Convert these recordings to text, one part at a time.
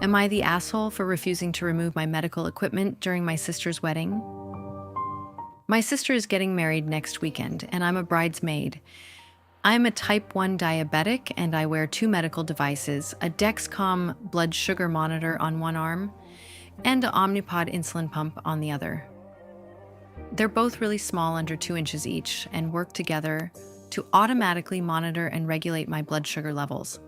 Am I the asshole for refusing to remove my medical equipment during my sister's wedding? My sister is getting married next weekend, and I'm a bridesmaid. I'm a type 1 diabetic, and I wear 2 medical devices, a Dexcom blood sugar monitor on one arm, and an Omnipod insulin pump on the other. They're both really small, under 2 inches each, and work together to automatically monitor and regulate my blood sugar levels.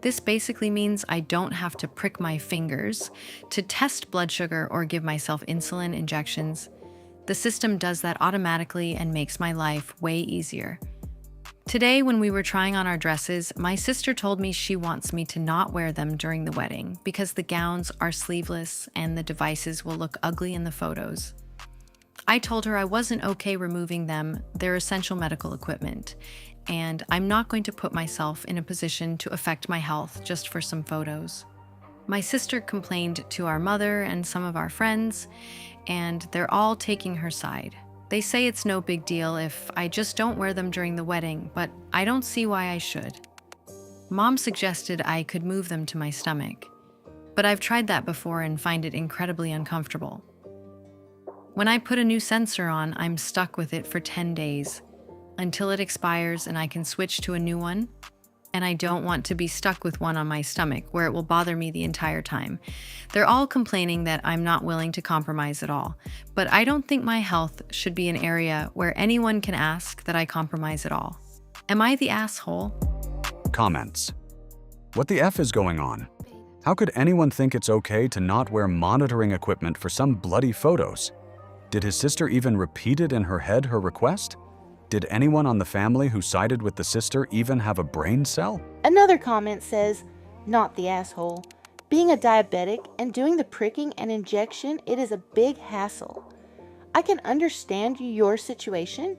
This basically means I don't have to prick my fingers to test blood sugar or give myself insulin injections. The system does that automatically and makes my life way easier. Today, when we were trying on our dresses, my sister told me she wants me to not wear them during the wedding because the gowns are sleeveless and the devices will look ugly in the photos. I told her I wasn't okay removing them, they're essential medical equipment, and I'm not going to put myself in a position to affect my health just for some photos. My sister complained to our mother and some of our friends, and they're all taking her side. They say it's no big deal if I just don't wear them during the wedding, but I don't see why I should. Mom suggested I could move them to my stomach, but I've tried that before and find it incredibly uncomfortable. When I put a new sensor on, I'm stuck with it for 10 days, until it expires and I can switch to a new one. And I don't want to be stuck with one on my stomach where it will bother me the entire time. They're all complaining that I'm not willing to compromise at all, but I don't think my health should be an area where anyone can ask that I compromise at all. Am I the asshole? Comments. What the F is going on? How could anyone think it's okay to not wear monitoring equipment for some bloody photos? Did his sister even repeat it in her head, her request? Did anyone on the family who sided with the sister even have a brain cell? Another comment says, not the asshole. Being a diabetic and doing the pricking and injection, it is a big hassle. I can understand your situation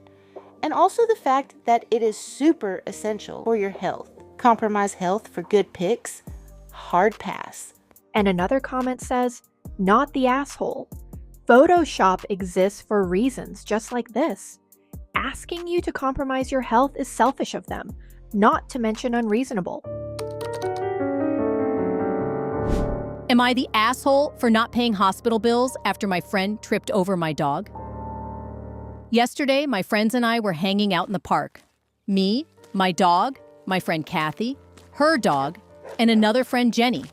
and also the fact that it is super essential for your health. Compromise health for good pics? Hard pass. And another comment says, not the asshole. Photoshop exists for reasons just like this. Asking you to compromise your health is selfish of them, not to mention unreasonable. Am I the asshole for not paying hospital bills after my friend tripped over my dog? Yesterday, my friends and I were hanging out in the park. Me, my dog, my friend Kathy, her dog, and another friend, Jenny.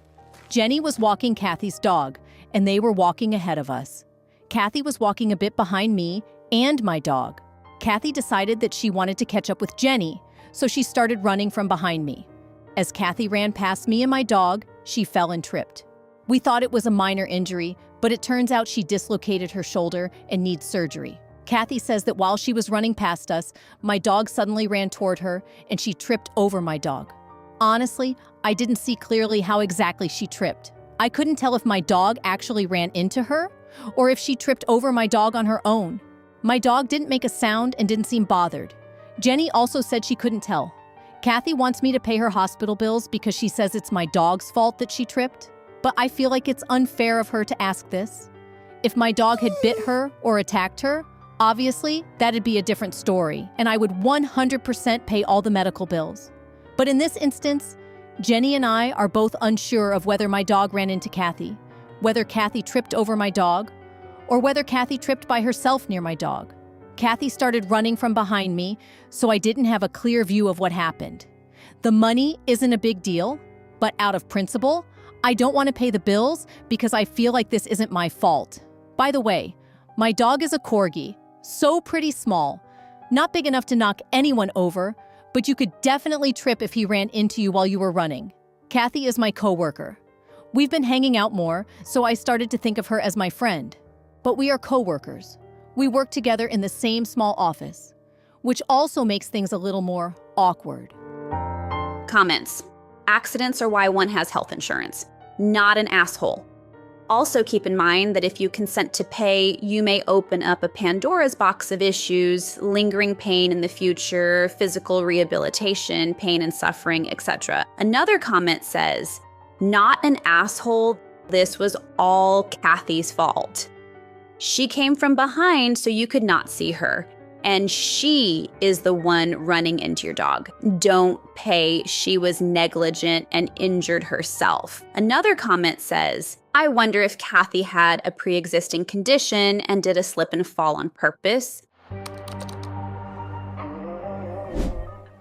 Jenny was walking Kathy's dog, and they were walking ahead of us. Kathy was walking a bit behind me and my dog. Kathy decided that she wanted to catch up with Jenny, so she started running from behind me. As Kathy ran past me and my dog, she fell and tripped. We thought it was a minor injury, but it turns out she dislocated her shoulder and needs surgery. Kathy says that while she was running past us, my dog suddenly ran toward her and she tripped over my dog. Honestly, I didn't see clearly how exactly she tripped. I couldn't tell if my dog actually ran into her or if she tripped over my dog on her own. My dog didn't make a sound and didn't seem bothered. Jenny also said she couldn't tell. Kathy wants me to pay her hospital bills because she says it's my dog's fault that she tripped. But I feel like it's unfair of her to ask this. If my dog had bit her or attacked her, obviously that'd be a different story, and I would 100% pay all the medical bills. But in this instance, Jenny and I are both unsure of whether my dog ran into Kathy, whether Kathy tripped over my dog, or whether Kathy tripped by herself near my dog. Kathy started running from behind me, so I didn't have a clear view of what happened. The money isn't a big deal, but out of principle, I don't want to pay the bills because I feel like this isn't my fault. By the way, my dog is a corgi, so pretty small, not big enough to knock anyone over, but you could definitely trip if he ran into you while you were running. Kathy is my coworker. We've been hanging out more, so I started to think of her as my friend. But we are coworkers. We work together in the same small office, which also makes things a little more awkward. Comments. Accidents are why one has health insurance. Not an asshole. Also keep in mind that if you consent to pay, you may open up a Pandora's box of issues, lingering pain in the future, physical rehabilitation, pain and suffering, etc. Another comment says, not an asshole, this was all Kathy's fault. She came from behind so you could not see her. and she is the one running into your dog. Don't pay. She was negligent and injured herself. Another comment says, I wonder if Kathy had a pre-existing condition and did a slip and fall on purpose.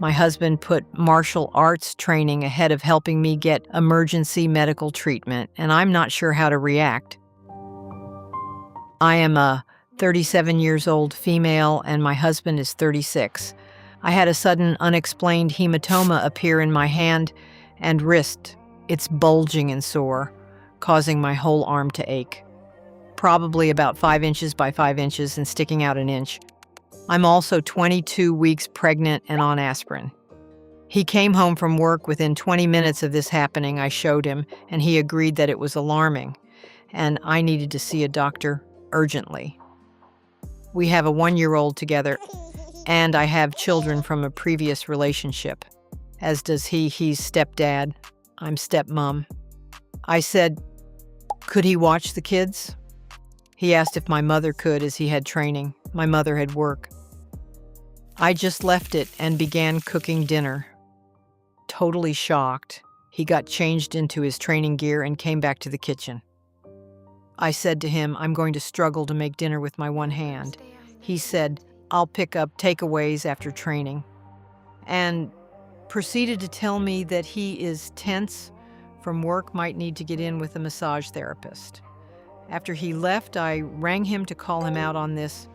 My husband put martial arts training ahead of helping me get emergency medical treatment, and I'm not sure how to react. I am a 37 years old female, and my husband is 36. I had a sudden unexplained hematoma appear in my hand and wrist. It's bulging and sore, causing my whole arm to ache. Probably about 5 inches by 5 inches and sticking out an inch. I'm also 22 weeks pregnant and on aspirin. He came home from work within 20 minutes of this happening. I showed him, and he agreed that it was alarming, and I needed to see a doctor urgently. We have a 1-year-old together, and I have children from a previous relationship, as does he. He's stepdad. I'm stepmom. I said, could he watch the kids? He asked if my mother could, as he had training. My mother had work. I just left it and began cooking dinner. Totally shocked, he got changed into his training gear and came back to the kitchen. I said to him, I'm going to struggle to make dinner with my one hand. He said, I'll pick up takeaways after training, and proceeded to tell me that he is tense from work, might need to get in with a massage therapist. After he left, I rang him to call him out on this.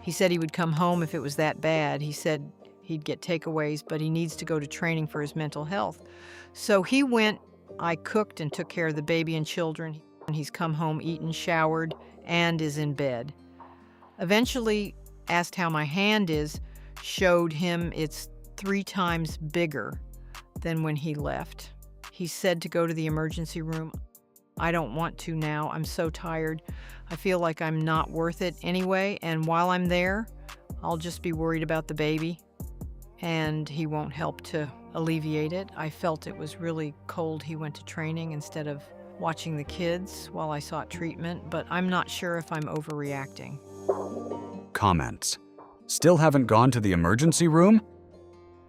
He said he would come home if it was that bad. He said he'd get takeaways, but he needs to go to training for his mental health. So he went. I cooked and took care of the baby and children. He's come home, eaten, showered, and is in bed. Eventually, asked how my hand is, showed him it's 3 times bigger than when he left. He said to go to the emergency room. I don't want to now. I'm so tired. I feel like I'm not worth it anyway, and while I'm there, I'll just be worried about the baby, and he won't help to alleviate it. I felt it was really cold he went to training instead of watching the kids while I sought treatment, but I'm not sure if I'm overreacting. Comments. Still haven't gone to the emergency room?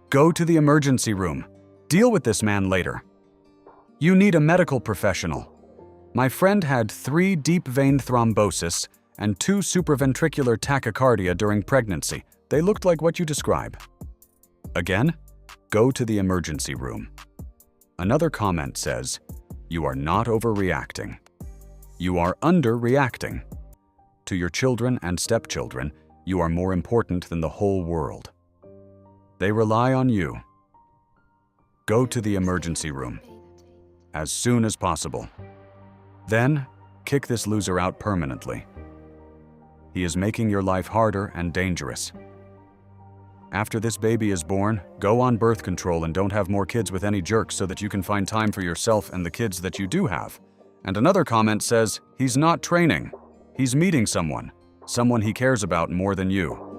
Go to the emergency room. Deal with this man later. You need a medical professional. My friend had 3 deep vein thrombosis and 2 supraventricular tachycardia during pregnancy. They looked like what you describe. Again, go to the emergency room. Another comment says, you are not overreacting. You are underreacting. To your children and stepchildren, you are more important than the whole world. They rely on you. Go to the emergency room as soon as possible. Then, kick this loser out permanently. He is making your life harder and dangerous. After this baby is born, go on birth control and don't have more kids with any jerks so that you can find time for yourself and the kids that you do have. And another comment says, he's not training. He's meeting someone he cares about more than you.